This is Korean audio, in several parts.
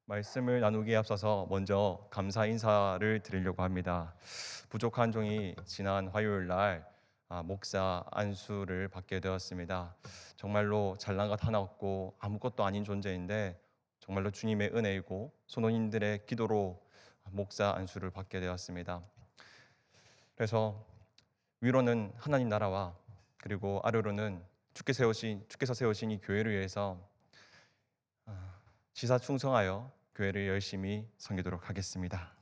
말씀을 나누기에 앞서서 먼저 감사 인사를 드리려고 합니다. 부족한 종이 지난 화요일 날 목사 안수를 받게 되었습니다. 정말로 잘난 것 하나 없고 아무것도 아닌 존재인데 정말로 주님의 은혜이고 선원인들의 기도로 목사 안수를 받게 되었습니다. 그래서 위로는 하나님 나라와 그리고 아래로는 주께서 세우신 이 교회를 위해서 지사 충성하여 교회를 열심히 섬기도록 하겠습니다.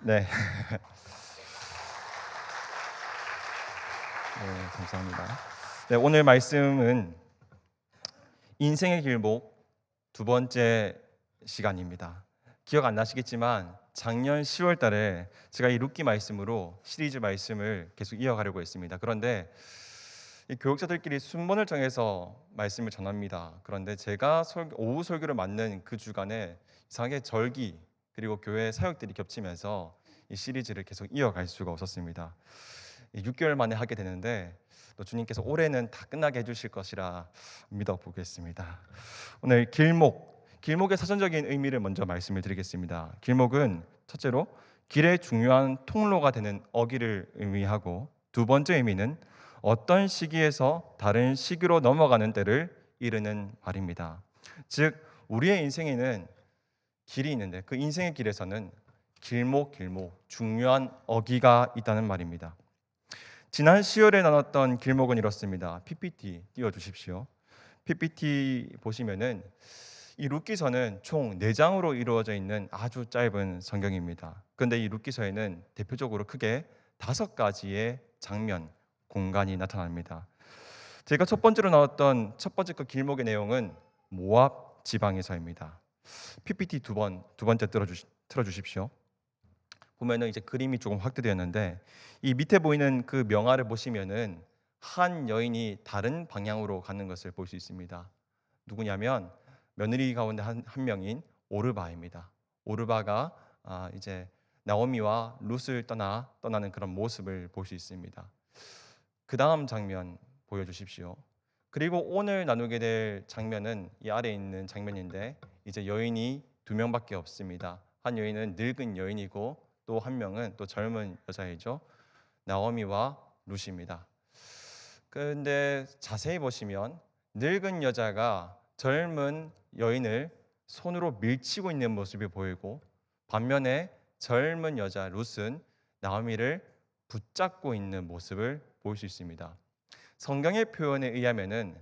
네. 네, 감사합니다. 네, 오늘 말씀은 인생의 길목 두 번째 시간입니다. 기억 안 나시겠지만 작년 10월 달에 제가 이 룻기 말씀으로 시리즈 말씀을 계속 이어가려고 했습니다. 그런데 이 교육자들끼리 순번을 정해서 말씀을 전합니다. 그런데 제가 오후 설교를 맡는 그 주간에 이상하게 절기 그리고 교회 사역들이 겹치면서 이 시리즈를 계속 이어갈 수가 없었습니다. 6개월 만에 하게 되는데 또 주님께서 올해는 다 끝나게 해주실 것이라 믿어보겠습니다. 오늘 길목의 사전적인 의미를 먼저 말씀을 드리겠습니다. 길목은 첫째로 길의 중요한 통로가 되는 어기를 의미하고, 두 번째 의미는 어떤 시기에서 다른 시기로 넘어가는 때를 이르는 말입니다. 즉 우리의 인생에는 길이 있는데 그 인생의 길에서는 길목 중요한 어기가 있다는 말입니다. 지난 10월에 나눴던 길목은 이렇습니다. PPT 띄워주십시오. PPT 보시면은 이 룻기서는 총 4장으로 이루어져 있는 아주 짧은 성경입니다. 그런데 이 룻기서에는 대표적으로 크게 5가지의 장면, 공간이 나타납니다. 제가 첫 번째로 나왔던 첫 번째 그 길목의 내용은 모압 지방에서입니다. PPT 두 번째 틀어주십시오. 보면은 이제 그림이 조금 확대되었는데 이 밑에 보이는 그 명화를 보시면은 한 여인이 다른 방향으로 가는 것을 볼 수 있습니다. 누구냐면 며느리 가운데 한 명인 오르바입니다. 오르바가 이제 나오미와 룻을 떠나는 그런 모습을 볼 수 있습니다. 그 다음 장면 보여주십시오. 그리고 오늘 나누게 될 장면은 이 아래에 있는 장면인데 이제 여인이 2명밖에 없습니다. 한 여인은 늙은 여인이고 또 한 명은 또 젊은 여자이죠. 나오미와 룻입니다. 그런데 자세히 보시면 늙은 여자가 젊은 여인을 손으로 밀치고 있는 모습이 보이고, 반면에 젊은 여자 룻은 나오미를 붙잡고 있는 모습을 볼 수 있습니다. 성경의 표현에 의하면은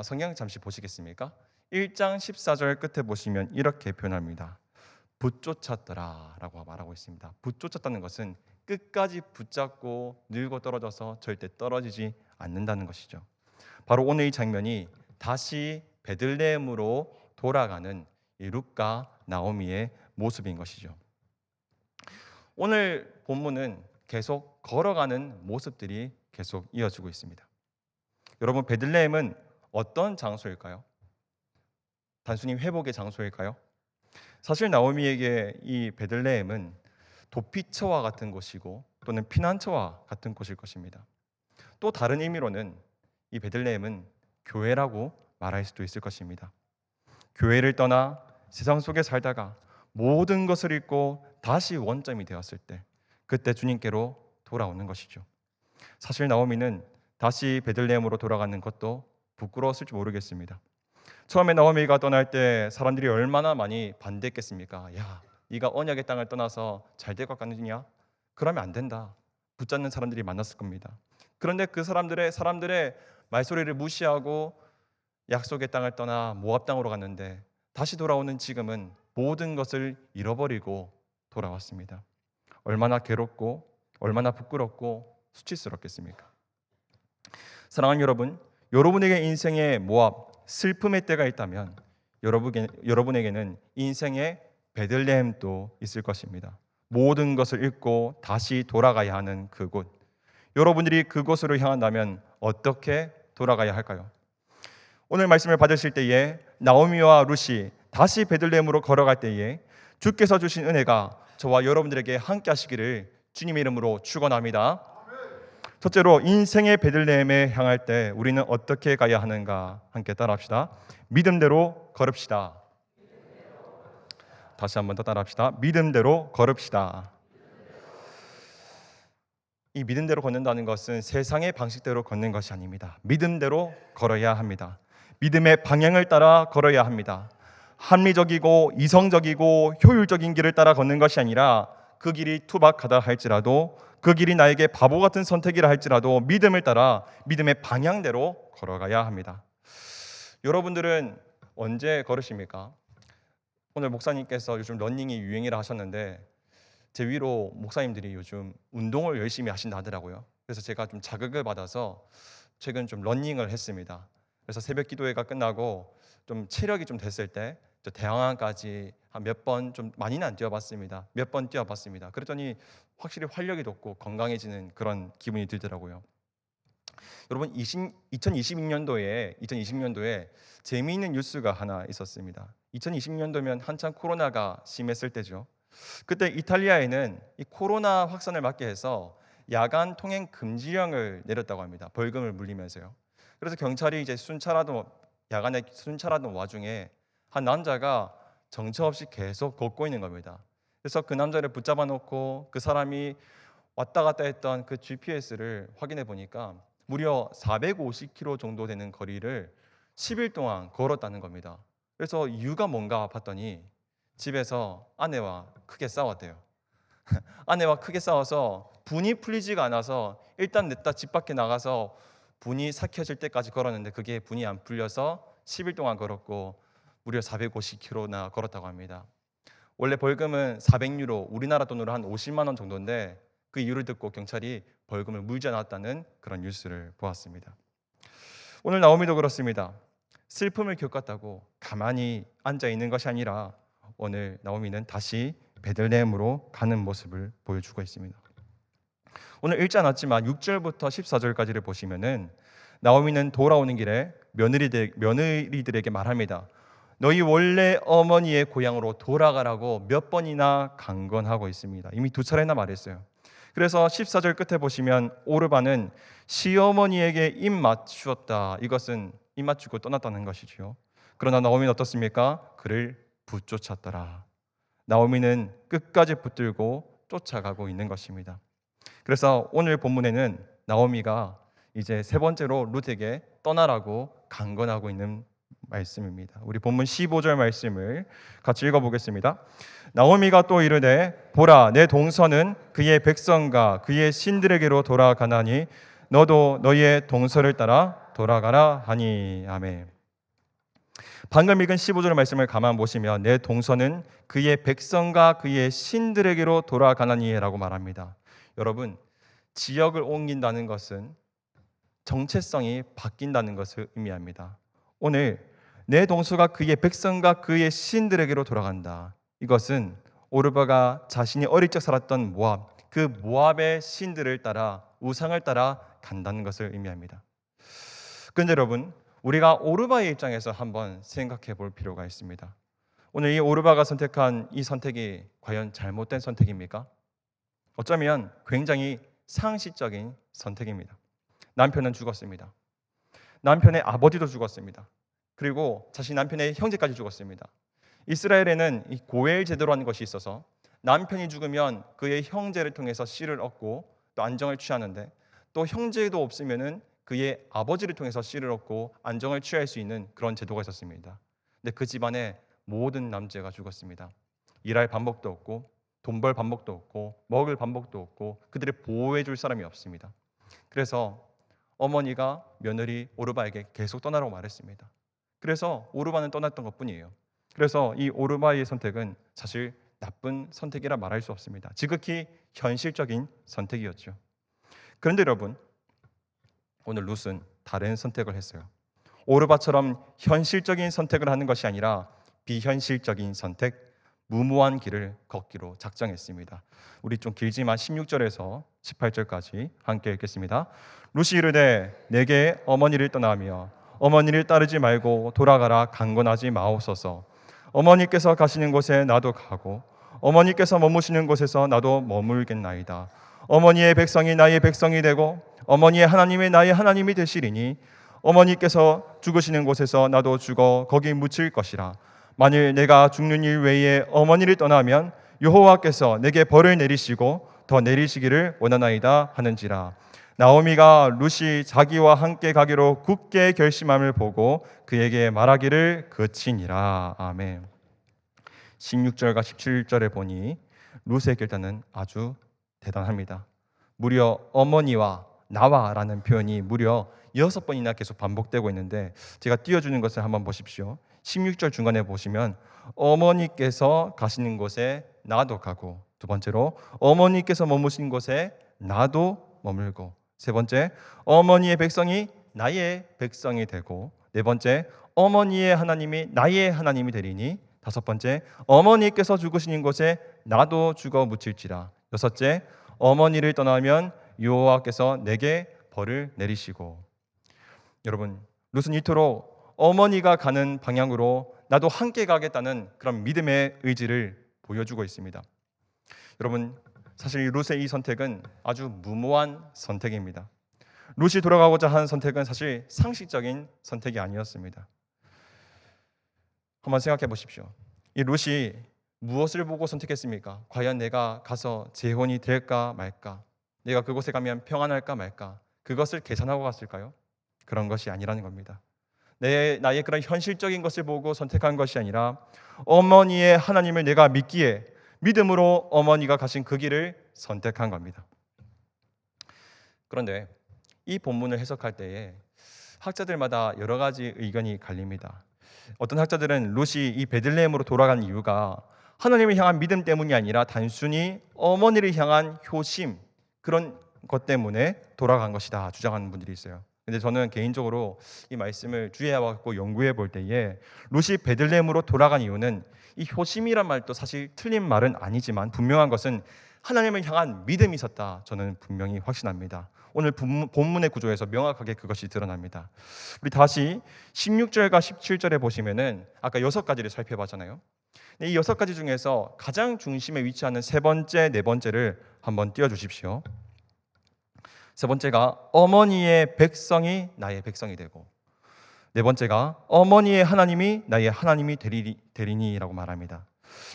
성경 잠시 보시겠습니까? 1장 14절 끝에 보시면 이렇게 표현합니다. 붙쫓았더라라고 말하고 있습니다. 붙쫓았다는 것은 끝까지 붙잡고 늘고 떨어져서 절대 떨어지지 않는다는 것이죠. 바로 오늘 이 장면이 다시 베들레헴으로 돌아가는 이 룻과 나오미의 모습인 것이죠. 오늘 본문은 계속 걸어가는 모습들이 계속 이어지고 있습니다. 여러분, 베들레헴은 어떤 장소일까요? 단순히 회복의 장소일까요? 사실 나오미에게 이 베들레헴은 도피처와 같은 곳이고 또는 피난처와 같은 곳일 것입니다. 또 다른 의미로는 이 베들레헴은 교회라고 말할 수도 있을 것입니다. 교회를 떠나 세상 속에 살다가 모든 것을 잃고 다시 원점이 되었을 때, 그때 주님께로 돌아오는 것이죠. 사실 나오미는 다시 베들레헴으로 돌아가는 것도 부끄러웠을지 모르겠습니다. 처음에 나오미가 떠날 때 사람들이 얼마나 많이 반대했겠습니까? 야, 네가 언약의 땅을 떠나서 잘 될 것 같느냐? 그러면 안 된다. 붙잡는 사람들이 많았을 겁니다. 그런데 그 사람들의 말소리를 무시하고 약속의 땅을 떠나 모압 땅으로 갔는데 다시 돌아오는 지금은 모든 것을 잃어버리고 돌아왔습니다. 얼마나 괴롭고 얼마나 부끄럽고 수치스럽겠습니까? 사랑하는 여러분, 여러분에게 인생의 모압, 슬픔의 때가 있다면 여러분에게는 인생의 베들레헴도 있을 것입니다. 모든 것을 잃고 다시 돌아가야 하는 그곳. 여러분들이 그곳으로 향한다면 어떻게 돌아가야 할까요? 오늘 말씀을 받으실 때에 나오미와 룻이 다시 베들레헴으로 걸어갈 때에 주께서 주신 은혜가 저와 여러분들에게 함께 하시기를 주님의 이름으로 축원합니다. 첫째로 인생의 베들레헴에 향할 때 우리는 어떻게 가야 하는가 함께 따라합시다. 믿음대로 걸읍시다. 다시 한번 더 따라합시다. 믿음대로 걸읍시다. 이 믿음대로 걷는다는 것은 세상의 방식대로 걷는 것이 아닙니다. 믿음대로 걸어야 합니다. 믿음의 방향을 따라 걸어야 합니다. 합리적이고 이성적이고 효율적인 길을 따라 걷는 것이 아니라 그 길이 투박하다 할지라도, 그 길이 나에게 바보 같은 선택이라 할지라도 믿음을 따라 믿음의 방향대로 걸어가야 합니다. 여러분들은 언제 걸으십니까? 오늘 목사님께서 요즘 러닝이 유행이라 하셨는데 제 위로 목사님들이 요즘 운동을 열심히 하신다 하더라고요. 그래서 제가 좀 자극을 받아서 최근 좀 러닝을 했습니다. 그래서 새벽 기도회가 끝나고 좀 체력이 좀 됐을 때 대항항까지 한 몇 번, 좀 많이는 안 뛰어봤습니다. 몇 번 뛰어봤습니다. 그랬더니 확실히 활력이 돋고 건강해지는 그런 기분이 들더라고요. 여러분, 2020년도에 재미있는 뉴스가 하나 있었습니다. 2020년도면 한참 코로나가 심했을 때죠. 그때 이탈리아에는 이 코로나 확산을 막기 위해서 야간 통행 금지령을 내렸다고 합니다. 벌금을 물리면서요. 그래서 경찰이 이제 야간에 순찰하던 와중에 한 남자가 정처 없이 계속 걷고 있는 겁니다. 그래서 그 남자를 붙잡아 놓고 그 사람이 왔다 갔다 했던 그 GPS를 확인해 보니까 무려 450km 정도 되는 거리를 10일 동안 걸었다는 겁니다. 그래서 이유가 뭔가 봤더니 집에서 아내와 크게 싸웠대요. 아내와 크게 싸워서 분이 풀리지가 않아서 일단 냈다 집 밖에 나가서 분이 삭혀질 때까지 걸었는데 그게 분이 안 풀려서 10일 동안 걸었고 무려 450km나 걸었다고 합니다. 원래 벌금은 400유로, 우리나라 돈으로 한 50만 원 정도인데 그 이유를 듣고 경찰이 벌금을 물지 않았다는 그런 뉴스를 보았습니다. 오늘 나오미도 그렇습니다. 슬픔을 겪었다고 가만히 앉아 있는 것이 아니라 오늘 나오미는 다시 베들레헴으로 가는 모습을 보여주고 있습니다. 오늘 읽지 않았지만 6절부터 14절까지를 보시면은 나오미는 돌아오는 길에 며느리들에게 말합니다. 너희 원래 어머니의 고향으로 돌아가라고 몇 번이나 강권하고 있습니다. 이미 2차례나 말했어요. 그래서 14절 끝에 보시면 오르바는 시어머니에게 입 맞추었다. 이것은 입 맞추고 떠났다는 것이지요. 그러나 나오미는 어떻습니까? 그를 붙쫓았더라. 나오미는 끝까지 붙들고 쫓아가고 있는 것입니다. 그래서 오늘 본문에는 나오미가 이제 세 번째로 룻에게 떠나라고 강권하고 있는 말씀입니다. 우리 본문 15절 말씀을 같이 읽어보겠습니다. 나오미가 또 이르되 보라 내 동서는 그의 백성과 그의 신들에게로 돌아가나니 너도 너희의 동서를 따라 돌아가라 하니. 아멘. 방금 읽은 15절 말씀을 가만 보시면 내 동서는 그의 백성과 그의 신들에게로 돌아가나니라고 말합니다. 여러분, 지역을 옮긴다는 것은 정체성이 바뀐다는 것을 의미합니다. 오늘 내 동서가 그의 백성과 그의 신들에게로 돌아간다. 이것은 오르바가 자신이 어릴 적 살았던 모압, 그 모압의 신들을 따라 우상을 따라 간다는 것을 의미합니다. 그런데 여러분, 우리가 오르바의 입장에서 한번 생각해 볼 필요가 있습니다. 오늘 이 오르바가 선택한 이 선택이 과연 잘못된 선택입니까? 어쩌면 굉장히 상식적인 선택입니다. 남편은 죽었습니다. 남편의 아버지도 죽었습니다. 그리고 자신 남편의 형제까지 죽었습니다. 이스라엘에는 이 고엘 제도라는 것이 있어서 남편이 죽으면 그의 형제를 통해서 씨를 얻고 또 안정을 취하는데, 또 형제도 없으면은 그의 아버지를 통해서 씨를 얻고 안정을 취할 수 있는 그런 제도가 있었습니다. 근데 그 집안에 모든 남자가 죽었습니다. 일할 방법도 없고 돈 벌 방법도 없고 먹을 방법도 없고 그들을 보호해 줄 사람이 없습니다. 그래서 어머니가 며느리 오르바에게 계속 떠나라고 말했습니다. 그래서 오르바는 떠났던 것뿐이에요. 그래서 이 오르바의 선택은 사실 나쁜 선택이라 말할 수 없습니다. 지극히 현실적인 선택이었죠. 그런데 여러분, 오늘 룻은 다른 선택을 했어요. 오르바처럼 현실적인 선택을 하는 것이 아니라 비현실적인 선택, 무모한 길을 걷기로 작정했습니다. 우리 좀 길지만 16절에서 18절까지 함께 읽겠습니다. 룻이 이르되 내게 어머니를 떠나며 어머니를 따르지 말고 돌아가라 강권하지 마옵소서. 어머니께서 가시는 곳에 나도 가고 어머니께서 머무시는 곳에서 나도 머물겠나이다. 어머니의 백성이 나의 백성이 되고 어머니의 하나님이 나의 하나님이 되시리니 어머니께서 죽으시는 곳에서 나도 죽어 거기 묻힐 것이라. 만일 내가 죽는 일 외에 어머니를 떠나면 여호와께서 내게 벌을 내리시고 더 내리시기를 원하나이다 하는지라. 나오미가 룻이 자기와 함께 가기로 굳게 결심함을 보고 그에게 말하기를 그치니라. 아멘. 16절과 17절에 보니 룻의 결단은 아주 대단합니다. 무려 어머니와 나와라는 표현이 무려 6번이나 계속 반복되고 있는데, 제가 띄워주는 것을 한번 보십시오. 16절 중간에 보시면 어머니께서 가시는 곳에 나도 가고, 두 번째로 어머니께서 머무신 곳에 나도 머물고, 세 번째 어머니의 백성이 나의 백성이 되고, 네 번째 어머니의 하나님이 나의 하나님이 되리니, 다섯 번째 어머니께서 죽으시는 곳에 나도 죽어 묻힐지라, 여섯째 어머니를 떠나면 여호와께서 내게 벌을 내리시고. 여러분, 룻은 이토록 어머니가 가는 방향으로 나도 함께 가겠다는 그런 믿음의 의지를 보여주고 있습니다. 여러분, 사실 룻의 이 선택은 아주 무모한 선택입니다. 룻이 돌아가고자 하는 선택은 사실 상식적인 선택이 아니었습니다. 한번 생각해 보십시오. 이 룻이 무엇을 보고 선택했습니까? 과연 내가 가서 재혼이 될까 말까? 내가 그곳에 가면 평안할까 말까? 그것을 계산하고 갔을까요? 그런 것이 아니라는 겁니다. 나의 그런 현실적인 것을 보고 선택한 것이 아니라 어머니의 하나님을 내가 믿기에 믿음으로 어머니가 가신 그 길을 선택한 겁니다. 그런데 이 본문을 해석할 때에 학자들마다 여러 가지 의견이 갈립니다. 어떤 학자들은 룻이 이 베들레헴으로 돌아간 이유가 하나님을 향한 믿음 때문이 아니라 단순히 어머니를 향한 효심, 그런 것 때문에 돌아간 것이다 주장하는 분들이 있어요. 근데 저는 개인적으로 이 말씀을 주의해 갖고 연구해 볼 때에 룻이 베들레헴으로 돌아간 이유는 이 효심이란 말도 사실 틀린 말은 아니지만 분명한 것은 하나님을 향한 믿음이 있었다. 저는 분명히 확신합니다. 오늘 본문의 구조에서 명확하게 그것이 드러납니다. 우리 다시 16절과 17절에 보시면은 아까 6가지를 살펴봤잖아요. 이 6가지 중에서 가장 중심에 위치하는 세 번째, 네 번째를 한번 띄워주십시오. 세 번째가 어머니의 백성이 나의 백성이 되고, 네 번째가 어머니의 하나님이 나의 하나님이 되리니라고 말합니다.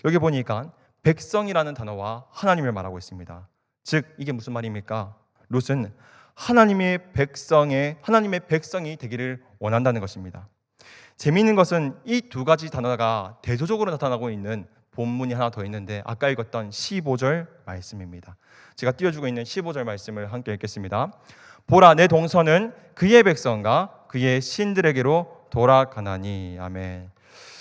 여기 보니까 백성이라는 단어와 하나님을 말하고 있습니다. 즉 이게 무슨 말입니까? 룻은 하나님의 백성이 되기를 원한다는 것입니다. 재미있는 것은 이 두 가지 단어가 대조적으로 나타나고 있는 본문이 하나 더 있는데, 아까 읽었던 15절 말씀입니다. 제가 띄워주고 있는 15절 말씀을 함께 읽겠습니다. 보라, 내 동서는 그의 백성과 그의 신들에게로 돌아가나니. 아멘.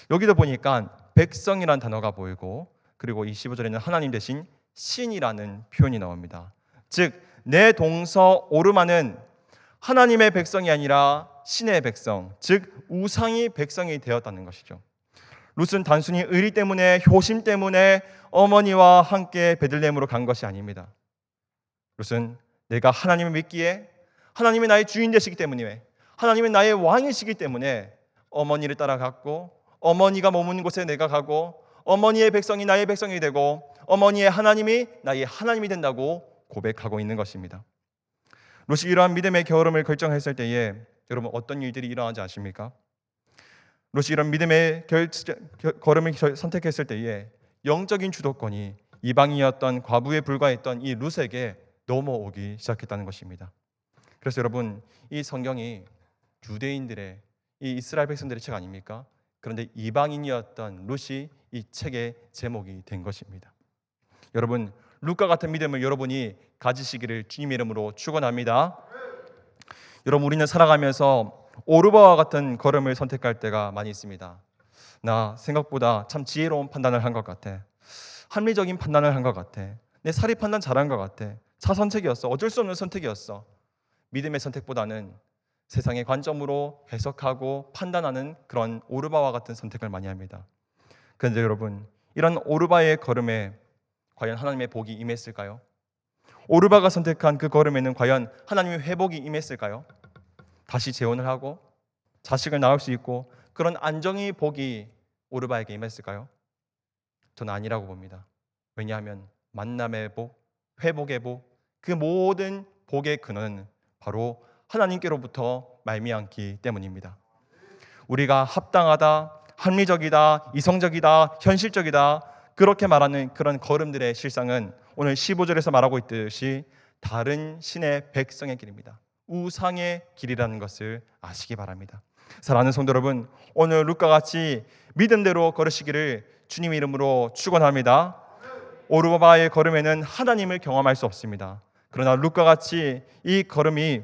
여기도 보니까 백성이라는 단어가 보이고, 그리고 이 15절에는 하나님 대신 신이라는 표현이 나옵니다. 즉 내 동서 오르마는 하나님의 백성이 아니라 신의 백성, 즉 우상이 백성이 되었다는 것이죠. 룻은 단순히 의리 때문에, 효심 때문에 어머니와 함께 베들레헴으로 간 것이 아닙니다. 룻은 내가 하나님을 믿기에, 하나님이 나의 주인 되시기 때문에, 하나님이 나의 왕이시기 때문에 어머니를 따라갔고, 어머니가 머무는 곳에 내가 가고, 어머니의 백성이 나의 백성이 되고, 어머니의 하나님이 나의 하나님이 된다고 고백하고 있는 것입니다. 룻이 이러한 믿음의 결함을 결정했을 때에 여러분 어떤 일들이 일어나지 않습니까? 룻이 이런 믿음의 걸음을 선택했을 때에 영적인 주도권이 이방인이었던 과부에 불과했던 이 룻에게 넘어오기 시작했다는 것입니다. 그래서 여러분, 이 성경이 유대인들의, 이 이스라엘 백성들의 책 아닙니까? 그런데 이방인이었던 룻이 이 책의 제목이 된 것입니다. 여러분, 룻과 같은 믿음을 여러분이 가지시기를 주님의 이름으로 축원합니다. 여러분, 우리는 살아가면서 오르바와 같은 걸음을 선택할 때가 많이 있습니다. 나 생각보다 참 지혜로운 판단을 한 것 같아. 합리적인 판단을 한 것 같아. 내 사리 판단 잘한 것 같아. 차선책이었어. 어쩔 수 없는 선택이었어. 믿음의 선택보다는 세상의 관점으로 해석하고 판단하는 그런 오르바와 같은 선택을 많이 합니다. 그런데 여러분, 이런 오르바의 걸음에 과연 하나님의 복이 임했을까요? 오르바가 선택한 그 걸음에는 과연 하나님의 회복이 임했을까요? 다시 재혼을 하고 자식을 낳을 수 있고 그런 안정의 복이 오르바에게 임했을까요? 저는 아니라고 봅니다. 왜냐하면 만남의 복, 회복의 복, 그 모든 복의 근원은 바로 하나님께로부터 말미암기 때문입니다. 우리가 합당하다, 합리적이다, 이성적이다, 현실적이다 그렇게 말하는 그런 걸음들의 실상은 오늘 15절에서 말하고 있듯이 다른 신의 백성의 길입니다. 우상의 길이라는 것을 아시기 바랍니다. 사랑하는 성도 여러분, 오늘 룻과 같이 믿음대로 걸으시기를 주님 이름으로 축원합니다. 오르바의 걸음에는 하나님을 경험할 수 없습니다. 그러나 룻과 같이 이 걸음이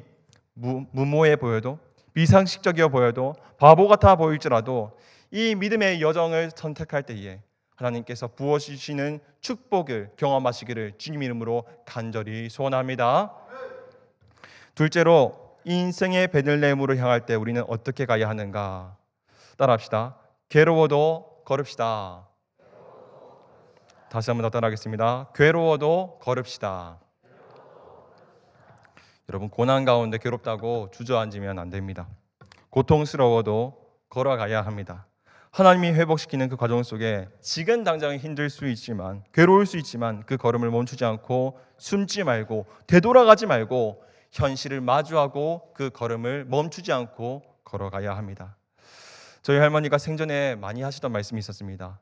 무모해 보여도, 비상식적이어 보여도, 바보 같아 보일지라도 이 믿음의 여정을 선택할 때에 하나님께서 부어주시는 축복을 경험하시기를 주님 이름으로 간절히 소원합니다. 둘째로 인생의 베들레헴으로 향할 때 우리는 어떻게 가야 하는가? 따라합시다. 괴로워도 걸읍시다. 다시 한번 더 따라하겠습니다. 괴로워도 걸읍시다. 여러분, 고난 가운데 괴롭다고 주저앉으면 안 됩니다. 고통스러워도 걸어가야 합니다. 하나님이 회복시키는 그 과정 속에 지금 당장은 힘들 수 있지만, 괴로울 수 있지만 그 걸음을 멈추지 않고 숨지 말고 되돌아가지 말고 현실을 마주하고 그 걸음을 멈추지 않고 걸어가야 합니다. 저희 할머니가 생전에 많이 하시던 말씀이 있었습니다.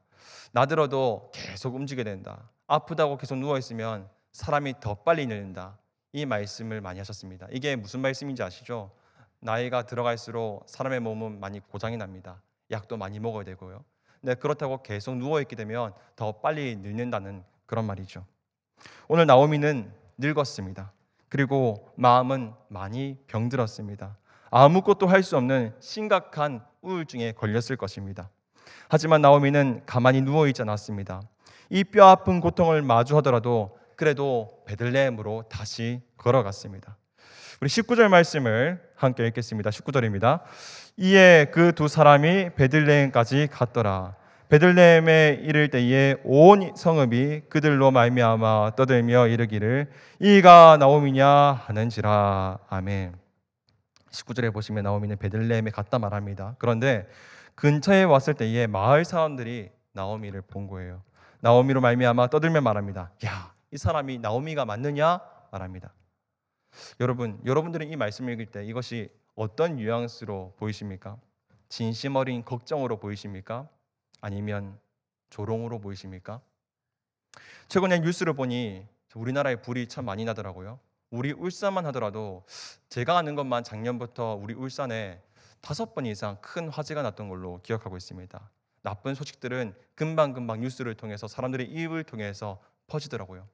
나들어도 계속 움직여야 된다. 아프다고 계속 누워있으면 사람이 더 빨리 늙는다. 이 말씀을 많이 하셨습니다. 이게 무슨 말씀인지 아시죠? 나이가 들어갈수록 사람의 몸은 많이 고장이 납니다. 약도 많이 먹어야 되고요. 근데 그렇다고 계속 누워있게 되면 더 빨리 늙는다는 그런 말이죠. 오늘 나오미는 늙었습니다. 그리고 마음은 많이 병들었습니다. 아무것도 할 수 없는 심각한 우울증에 걸렸을 것입니다. 하지만 나오미는 가만히 누워있지 않았습니다. 이 뼈아픈 고통을 마주하더라도 그래도 베들레헴으로 다시 걸어갔습니다. 우리 19절 말씀을 함께 읽겠습니다. 19절입니다. 이에 그 두 사람이 베들레헴까지 갔더라. 베들레헴에 이를 때에 온 성읍이 그들로 말미암아 떠들며 이르기를 이가 나오미냐 하는지라. 아멘. 19절에 보시면 나오미는 베들레헴에 갔다 말합니다. 그런데 근처에 왔을 때에 마을 사람들이 나오미를 본 거예요. 나오미로 말미암아 떠들며 말합니다. 야, 이 사람이 나오미가 맞느냐? 말합니다. 여러분들은 이 말씀을 읽을 때 이것이 어떤 뉘앙스로 보이십니까? 진심 어린 걱정으로 보이십니까? 아니면 조롱으로 보이십니까? 최근에 뉴스를 보니 우리나라에 불이 참 많이 나더라고요. 우리 울산만 하더라도 제가 아는 것만 작년부터 우리 울산에 5번 이상 큰 화재가 났던 걸로 기억하고 있습니다. 나쁜 소식들은 금방금방 뉴스를 통해서 사람들의 입을 통해서 퍼지더라고요.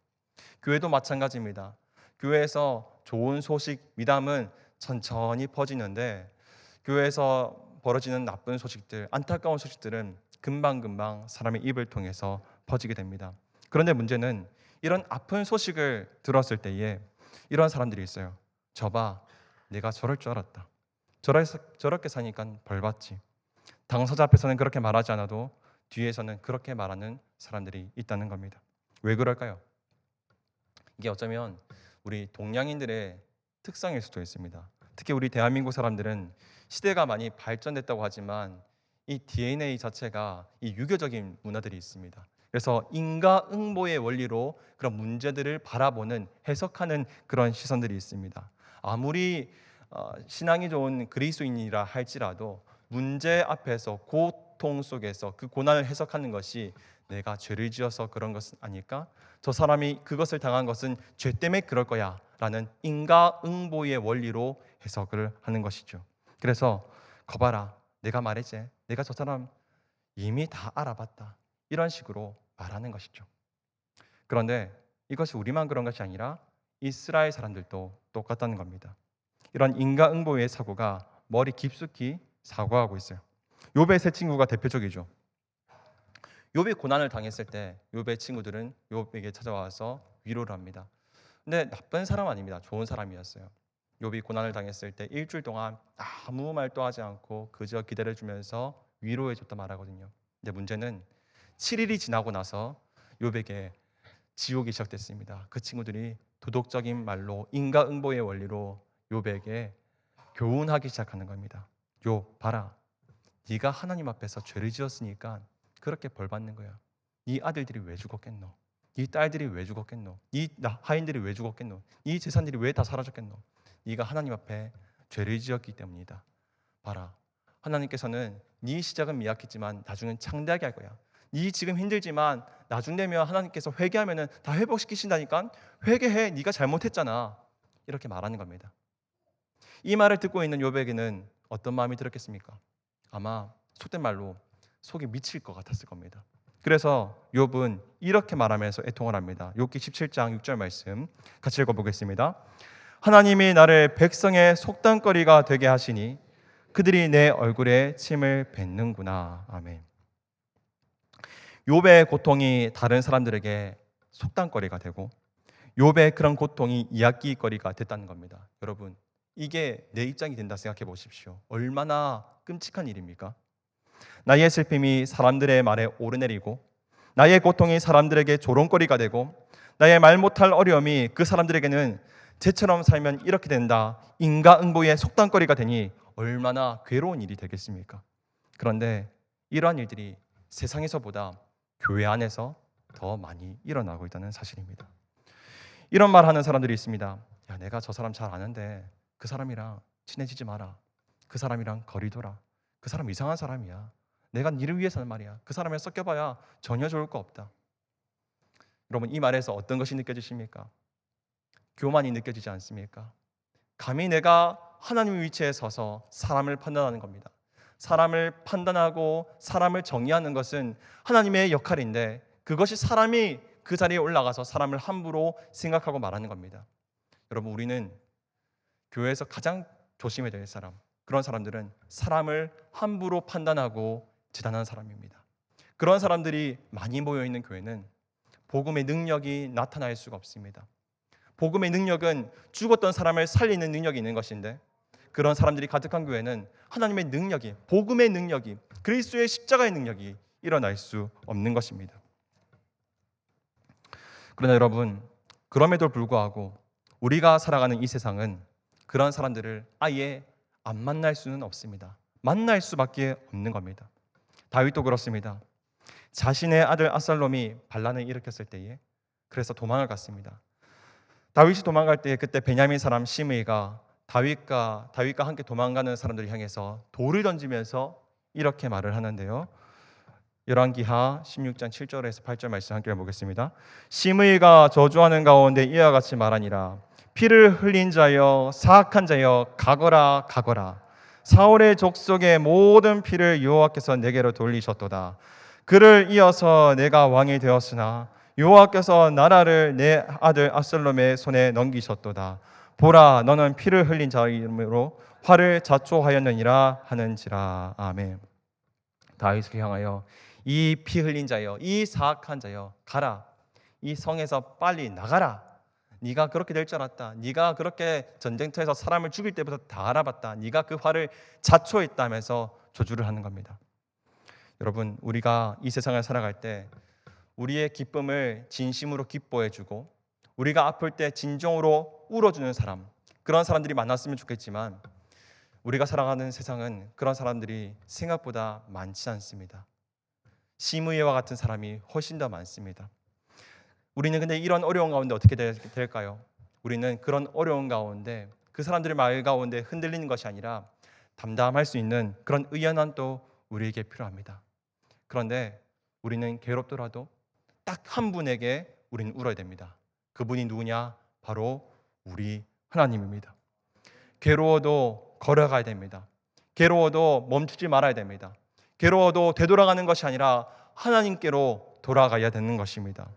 교회도 마찬가지입니다. 교회에서 좋은 소식, 미담은 천천히 퍼지는데 교회에서 벌어지는 나쁜 소식들, 안타까운 소식들은 금방금방 사람의 입을 통해서 퍼지게 됩니다. 그런데 문제는 이런 아픈 소식을 들었을 때에 이런 사람들이 있어요. 저봐, 내가 저럴 줄 알았다. 저렇게 사니까 벌 받지. 당사자 앞에서는 그렇게 말하지 않아도 뒤에서는 그렇게 말하는 사람들이 있다는 겁니다. 왜 그럴까요? 이게 어쩌면 우리 동양인들의 특성일 수도 있습니다. 특히 우리 대한민국 사람들은 시대가 많이 발전됐다고 하지만 이 DNA 자체가 이 유교적인 문화들이 있습니다. 그래서 인과응보의 원리로 그런 문제들을 바라보는, 해석하는 그런 시선들이 있습니다. 아무리 신앙이 좋은 그리스도인이라 할지라도 문제 앞에서, 고통 속에서 그 고난을 해석하는 것이 내가 죄를 지어서 그런 것은 아닐까? 저 사람이 그것을 당한 것은 죄 때문에 그럴 거야 라는 인과응보의 원리로 해석을 하는 것이죠. 그래서 거봐라, 내가 말했지, 내가 저 사람 이미 다 알아봤다, 이런 식으로 말하는 것이죠. 그런데 이것이 우리만 그런 것이 아니라 이스라엘 사람들도 똑같다는 겁니다. 이런 인과응보의 사고가 머리 깊숙이 사고하고 있어요. 욥의 세 친구가 대표적이죠. 욥이 고난을 당했을 때 욥의 친구들은 욥에게 찾아와서 위로를 합니다. 근데 나쁜 사람 아닙니다. 좋은 사람이었어요. 욥이 고난을 당했을 때 일주일 동안 아무 말도 하지 않고 그저 기다려주면서 위로해줬다 말하거든요. 근데 문제는 7일이 지나고 나서 욥에게 지옥이 시작됐습니다. 그 친구들이 도덕적인 말로 인과응보의 원리로 욥에게 교훈하기 시작하는 겁니다. 욥 봐라, 네가 하나님 앞에서 죄를 지었으니까 그렇게 벌 받는 거야. 네 아들들이 왜 죽었겠노? 네 딸들이 왜 죽었겠노? 네 하인들이 왜 죽었겠노? 네 재산들이 왜 다 사라졌겠노? 네가 하나님 앞에 죄를 지었기 때문이다. 봐라, 하나님께서는 네 시작은 미약했지만 나중은 창대하게 할 거야. 네 지금 힘들지만 나중 되면 하나님께서 회개하면은 다 회복시키신다니까. 회개해. 네가 잘못했잖아. 이렇게 말하는 겁니다. 이 말을 듣고 있는 욥에게는 어떤 마음이 들었겠습니까? 아마 속된 말로 속이 미칠 것 같았을 겁니다. 그래서 욥은 이렇게 말하면서 애통을 합니다. 욥기 17장 6절 말씀 같이 읽어보겠습니다. 하나님이 나를 백성의 속단거리가 되게 하시니 그들이 내 얼굴에 침을 뱉는구나. 아멘. 욥의 고통이 다른 사람들에게 속단거리가 되고 욥의 그런 고통이 이야기거리가 됐다는 겁니다. 여러분, 이게 내 입장이 된다 생각해 보십시오. 얼마나 끔찍한 일입니까? 나의 슬픔이 사람들의 말에 오르내리고 나의 고통이 사람들에게 조롱거리가 되고 나의 말 못할 어려움이 그 사람들에게는 쟤처럼 살면 이렇게 된다, 인과응보의 속단거리가 되니 얼마나 괴로운 일이 되겠습니까? 그런데 이러한 일들이 세상에서보다 교회 안에서 더 많이 일어나고 있다는 사실입니다. 이런 말 하는 사람들이 있습니다. 야, 내가 저 사람 잘 아는데 그 사람이랑 친해지지 마라. 그 사람이랑 거리 둬라. 그 사람 이상한 사람이야. 내가 니를 위해서는 말이야. 그 사람이랑 섞여봐야 전혀 좋을 거 없다. 여러분, 이 말에서 어떤 것이 느껴지십니까? 교만이 느껴지지 않습니까? 감히 내가 하나님의 위치에 서서 사람을 판단하는 겁니다. 사람을 판단하고 사람을 정의하는 것은 하나님의 역할인데 그것이 사람이 그 자리에 올라가서 사람을 함부로 생각하고 말하는 겁니다. 여러분, 우리는 교회에서 가장 조심해야 될 사람, 그런 사람들은 사람을 함부로 판단하고 재단하는 사람입니다. 그런 사람들이 많이 모여있는 교회는 복음의 능력이 나타날 수가 없습니다. 복음의 능력은 죽었던 사람을 살리는 능력이 있는 것인데 그런 사람들이 가득한 교회는 하나님의 능력이, 복음의 능력이, 그리스도의 십자가의 능력이 일어날 수 없는 것입니다. 그러나 여러분, 그럼에도 불구하고 우리가 살아가는 이 세상은 그런 사람들을 아예 안 만날 수는 없습니다. 만날 수밖에 없는 겁니다. 다윗도 그렇습니다. 자신의 아들 압살롬이 반란을 일으켰을 때에 그래서 도망을 갔습니다. 다윗이 도망갈 때 그때 베냐민 사람 시므이가 다윗과 함께 도망가는 사람들을 향해서 돌을 던지면서 이렇게 말을 하는데요. 열왕기하 16장 7절에서 8절 말씀 함께 보겠습니다. 시므이가 저주하는 가운데 이와 같이 말하니라. 피를 흘린 자여, 사악한 자여, 가거라 가거라. 사울의 족속의 모든 피를 여호와께서 내게로 돌리셨도다. 그를 이어서 내가 왕이 되었으나 여호와께서 나라를 내 아들 압살롬의 손에 넘기셨도다. 보라, 너는 피를 흘린 자이므로 화를 자초하였느니라 하는지라. 아멘. 다윗을 향하여 이 피 흘린 자여, 이 사악한 자여, 가라. 이 성에서 빨리 나가라. 네가 그렇게 될 줄 알았다. 네가 그렇게 전쟁터에서 사람을 죽일 때부터 다 알아봤다. 네가 그 화를 자초했다면서 저주를 하는 겁니다. 여러분, 우리가 이 세상을 살아갈 때 우리의 기쁨을 진심으로 기뻐해주고 우리가 아플 때 진정으로 울어주는 사람, 그런 사람들이 만났으면 좋겠지만 우리가 살아가는 세상은 그런 사람들이 생각보다 많지 않습니다. 시므이와 같은 사람이 훨씬 더 많습니다. 우리는 근데 이런 어려운 가운데 어떻게 될까요? 우리는 그런 어려운 가운데 그 사람들의 말 가운데 흔들리는 것이 아니라 담담할 수 있는 그런 의연함도 우리에게 필요합니다. 그런데 우리는 괴롭더라도 딱 한 분에게 우리는 울어야 됩니다. 그분이 누구냐? 바로 우리 하나님입니다. 괴로워도 걸어가야 됩니다. 괴로워도 멈추지 말아야 됩니다. 괴로워도 되돌아가는 것이 아니라 하나님께로 돌아가야 되는 것입니다.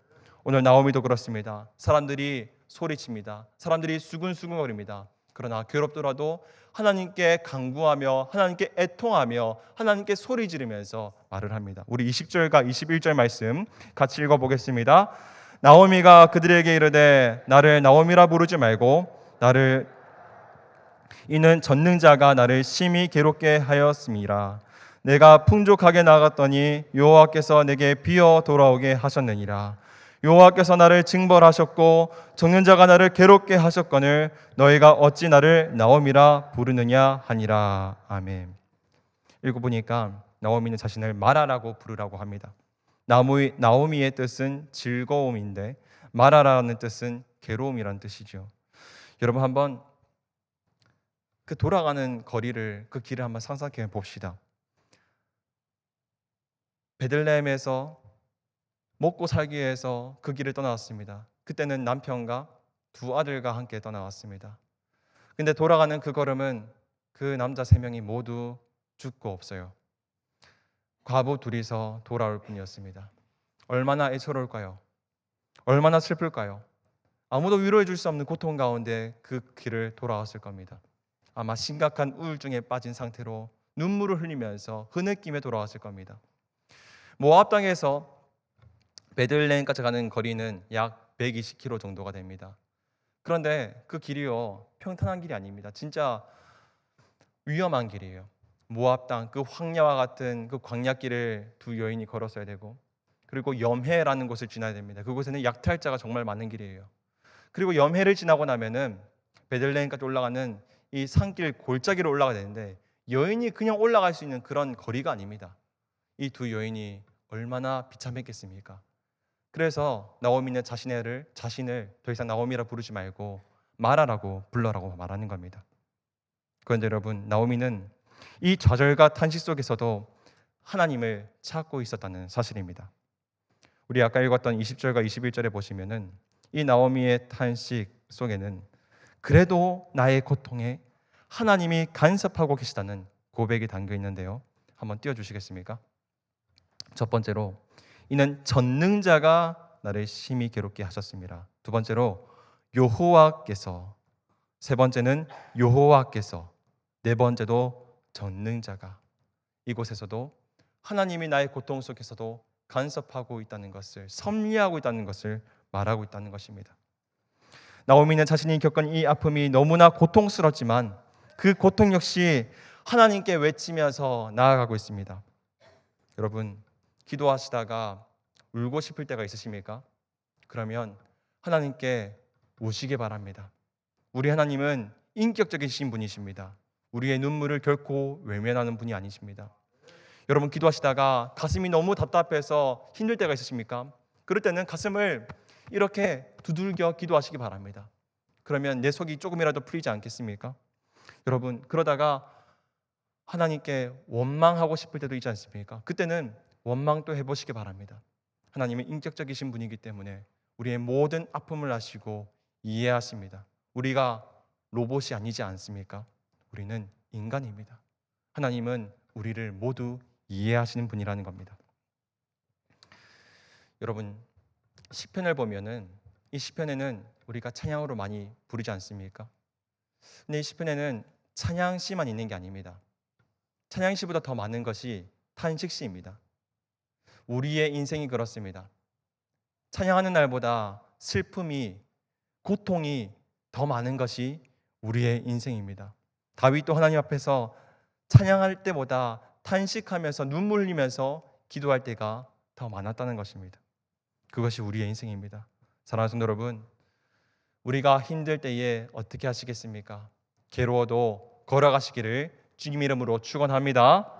오늘 나오미도 그렇습니다. 사람들이 소리칩니다. 사람들이 수근수근거립니다. 그러나 괴롭더라도 하나님께 간구하며 하나님께 애통하며 하나님께 소리 지르면서 말을 합니다. 우리 20절과 21절 말씀 같이 읽어보겠습니다. 나오미가 그들에게 이르되 나를 나오미라 부르지 말고 나를 이는 전능자가 나를 심히 괴롭게 하였음이라. 내가 풍족하게 나갔더니 여호와께서 내게 비어 돌아오게 하셨느니라. 여호와께서 나를 징벌하셨고 정년자가 나를 괴롭게 하셨거늘 너희가 어찌 나를 나오미라 부르느냐 하니라. 아멘. 읽어보니까 나오미는 자신을 마라라고 부르라고 합니다. 나오미의 뜻은 즐거움인데 마라라는 뜻은 괴로움이라는 뜻이죠. 여러분, 한번 그 돌아가는 거리를, 그 길을 한번 상상해 봅시다. 베들레헴에서 먹고 살기 위해서 그 길을 떠나왔습니다. 그때는 남편과 두 아들과 함께 떠나왔습니다. 근데 돌아가는 그 걸음은 그 남자 세 명이 모두 죽고 없어요. 과부 둘이서 돌아올 뿐이었습니다. 얼마나 애처로울까요? 얼마나 슬플까요? 아무도 위로해 줄 수 없는 고통 가운데 그 길을 돌아왔을 겁니다. 아마 심각한 우울증에 빠진 상태로 눈물을 흘리면서 흐느끼며 돌아왔을 겁니다. 모압 땅에서 베들레헴까지 가는 거리는 약 120km 정도가 됩니다. 그런데 그 길이요, 평탄한 길이 아닙니다. 진짜 위험한 길이에요. 모압 땅 그 황야와 같은 그 광야길을 두 여인이 걸었어야 되고, 그리고 염해라는 곳을 지나야 됩니다. 그곳에는 약탈자가 정말 많은 길이에요. 그리고 염해를 지나고 나면은 베들레헴까지 올라가는 이 산길 골짜기로 올라가야 되는데, 여인이 그냥 올라갈 수 있는 그런 거리가 아닙니다. 이 두 여인이 얼마나 비참했겠습니까? 그래서 나오미는 자신을 더 이상 나오미라 부르지 말고 마라라고 불러라고 말하는 겁니다. 그런데 여러분, 나오미는 이 좌절과 탄식 속에서도 하나님을 찾고 있었다는 사실입니다. 우리 아까 읽었던 20절과 21절에 보시면은 이 나오미의 탄식 속에는 그래도 나의 고통에 하나님이 간섭하고 계시다는 고백이 담겨 있는데요. 한번 띄워주시겠습니까? 첫 번째로, 이는 전능자가 나를 심히 괴롭게 하셨습니다. 두 번째로, 여호와께서. 세 번째는 여호와께서. 네 번째도 전능자가. 이곳에서도 하나님이 나의 고통 속에서도 간섭하고 있다는 것을, 섭리하고 있다는 것을 말하고 있다는 것입니다. 나오미는 자신이 겪은 이 아픔이 너무나 고통스럽지만 그 고통 역시 하나님께 외치면서 나아가고 있습니다. 여러분, 기도하시다가 울고 싶을 때가 있으십니까? 그러면 하나님께 우시기 바랍니다. 우리 하나님은 인격적이신 분이십니다. 우리의 눈물을 결코 외면하는 분이 아니십니다. 여러분, 기도하시다가 가슴이 너무 답답해서 힘들 때가 있으십니까? 그럴 때는 가슴을 이렇게 두들겨 기도하시기 바랍니다. 그러면 내 속이 조금이라도 풀리지 않겠습니까? 여러분, 그러다가 하나님께 원망하고 싶을 때도 있지 않습니까? 그때는 원망도 해보시기 바랍니다. 하나님은 인격적이신 분이기 때문에 우리의 모든 아픔을 아시고 이해하십니다. 우리가 로봇이 아니지 않습니까? 우리는 인간입니다. 하나님은 우리를 모두 이해하시는 분이라는 겁니다. 여러분, 시편을 보면은 이 시편에는 우리가 찬양으로 많이 부르지 않습니까? 근데 이 시편에는 찬양시만 있는 게 아닙니다. 찬양시보다 더 많은 것이 탄식시입니다. 우리의 인생이 그렇습니다. 찬양하는 날보다 슬픔이, 고통이 더 많은 것이 우리의 인생입니다. 다윗도 하나님 앞에서 찬양할 때보다 탄식하면서 눈물 흘리면서 기도할 때가 더 많았다는 것입니다. 그것이 우리의 인생입니다. 사랑하는 성도 여러분, 우리가 힘들 때에 어떻게 하시겠습니까? 괴로워도 걸어가시기를 주님 이름으로 축원합니다.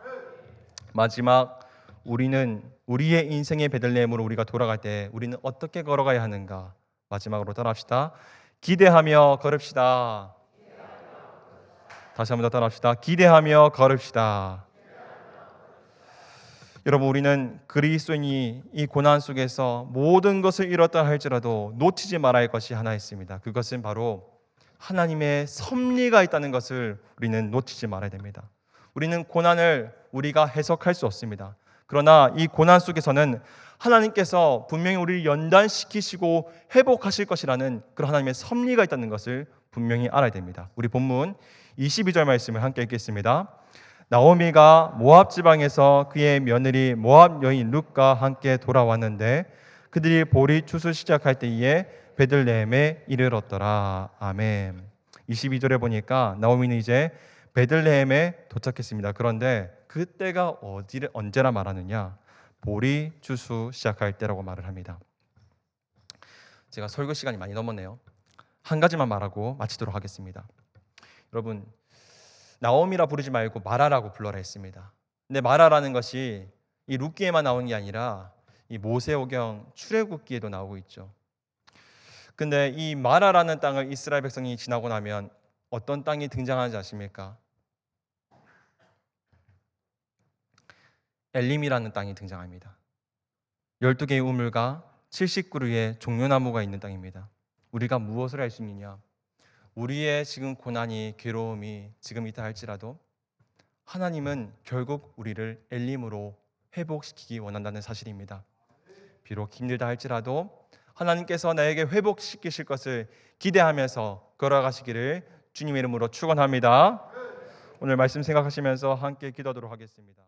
마지막, 우리는 우리의 인생의 베들레헴으로 우리가 돌아갈 때 우리는 어떻게 걸어가야 하는가? 마지막으로 따라합시다. 기대하며 걸읍시다. 다시 한번 더 따라합시다. 기대하며 걸읍시다. 여러분, 우리는 그리스도인이 이 고난 속에서 모든 것을 잃었다 할지라도 놓치지 말아야 할 것이 하나 있습니다. 그것은 바로 하나님의 섭리가 있다는 것을 우리는 놓치지 말아야 됩니다. 우리는 고난을 우리가 해석할 수 없습니다. 그러나 이 고난 속에서는 하나님께서 분명히 우리를 연단시키시고 회복하실 것이라는 그런 하나님의 섭리가 있다는 것을 분명히 알아야 됩니다. 우리 본문 22절 말씀을 함께 읽겠습니다. 나오미가 모압 지방에서 그의 며느리 모압 여인 룻과 함께 돌아왔는데 그들이 보리 추수 시작할 때에 베들레헴에 이르렀더라. 아멘. 22절에 보니까 나오미는 이제 베들레헴에 도착했습니다. 그런데 그때가 언제라 말하느냐? 보리 추수 시작할 때라고 말을 합니다. 제가 설교 시간이 많이 넘었네요. 한 가지만 말하고 마치도록 하겠습니다. 여러분, 나오미라 부르지 말고 마라라고 불러라 했습니다. 근데 마라라는 것이 이 룻기에만 나오는 게 아니라 이 모세오경 출애굽기에도 나오고 있죠. 근데 이 마라라는 땅을 이스라엘 백성이 지나고 나면 어떤 땅이 등장하는지 아십니까? 엘림이라는 땅이 등장합니다. 12개의 우물과 70그루의 종려나무가 있는 땅입니다. 우리가 무엇을 할 수 있느냐? 우리의 지금 고난이, 괴로움이 지금 있다 할지라도 하나님은 결국 우리를 엘림으로 회복시키기 원한다는 사실입니다. 비록 힘들다 할지라도 하나님께서 나에게 회복시키실 것을 기대하면서 걸어가시기를 주님의 이름으로 축원합니다. 오늘 말씀 생각하시면서 함께 기도하도록 하겠습니다.